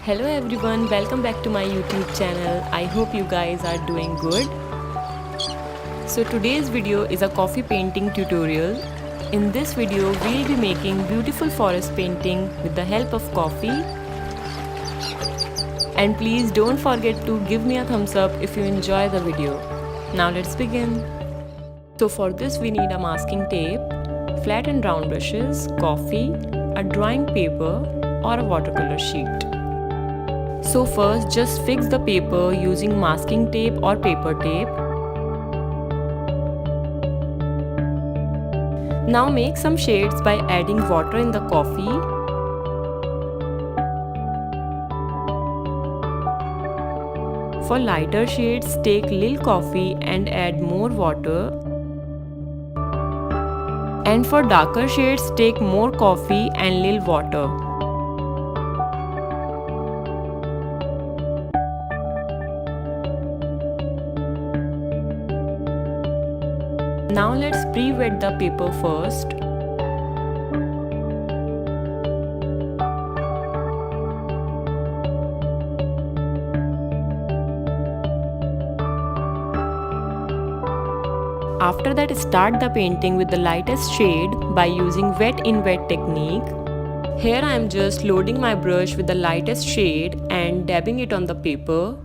Hello everyone, welcome back to my YouTube channel. I hope you guys are doing good. So today's video is a coffee painting tutorial. In this video, we'll be making beautiful forest painting with the help of coffee. And please don't forget to give me a thumbs up if you enjoy the video. Now let's begin. So for this we need a masking tape, flat and round brushes, coffee, a drawing paper or a watercolor sheet. So first just fix the paper using masking tape or paper tape. Now make some shades by adding water in the coffee. For lighter shades, take little coffee and add more water. And for darker shades, take more coffee and little water. Now let's pre-wet the paper first. After that, start the painting with the lightest shade by using wet in wet technique. Here I am just loading my brush with the lightest shade and dabbing it on the paper.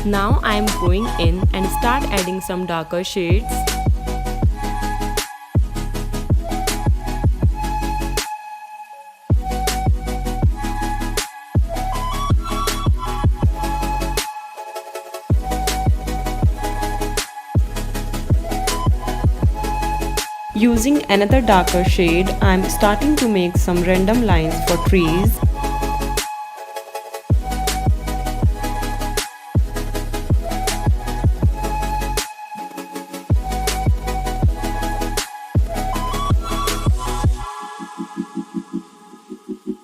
Now I am going in and start adding some darker shades. Using another darker shade, I am starting to make some random lines for trees.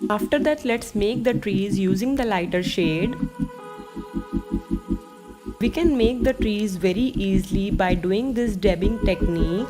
After that, let's make the trees using the lighter shade. We can make the trees very easily by doing this dabbing technique.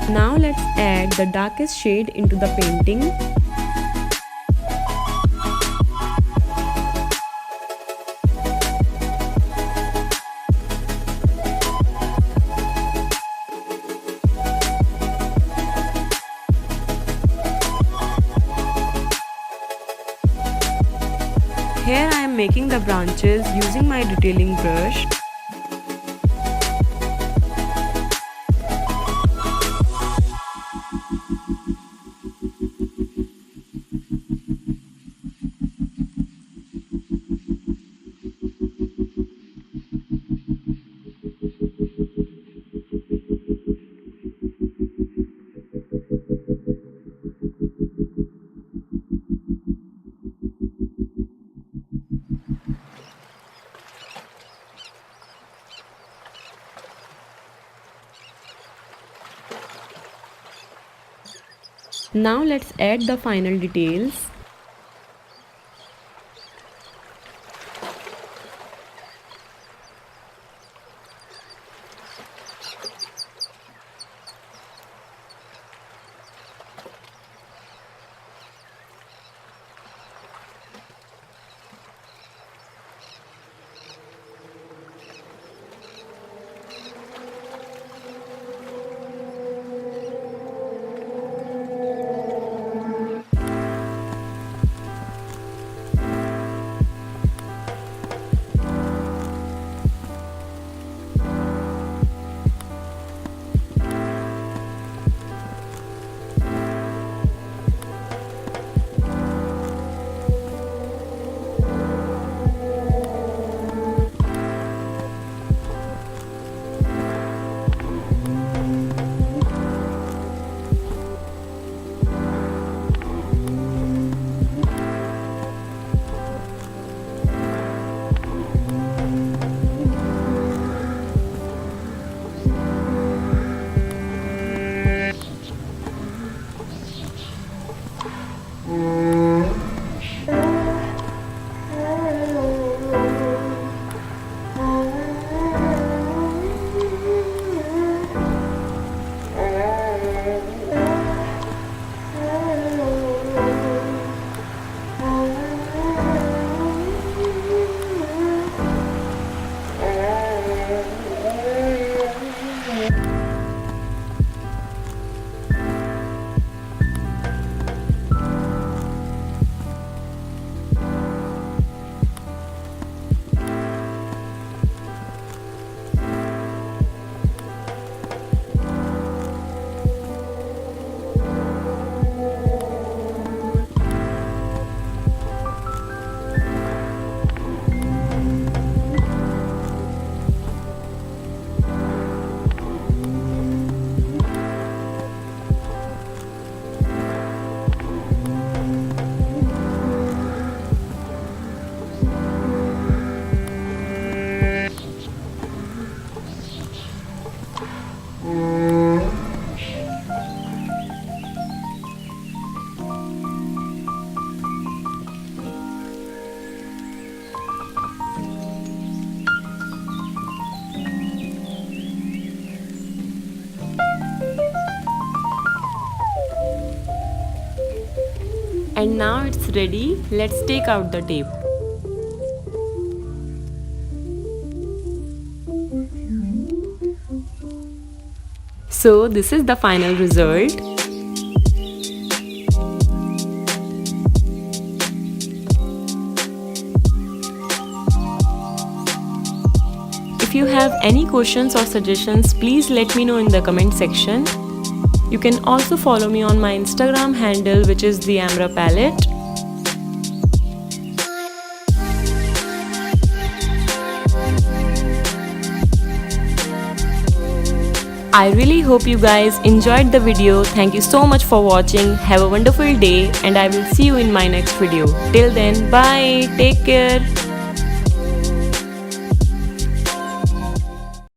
Now let's add the darkest shade into the painting. Here I am making the branches using my detailing brush. Now let's add the final details. And now it's ready. Let's take out the tape. So this is the final result. If you have any questions or suggestions, please let me know in the comment section. You can also follow me on my Instagram handle, which is the Amra Palette. I really hope you guys enjoyed the video. Thank you so much for watching. Have a wonderful day and I will see you in my next video. Till then, bye. Take care.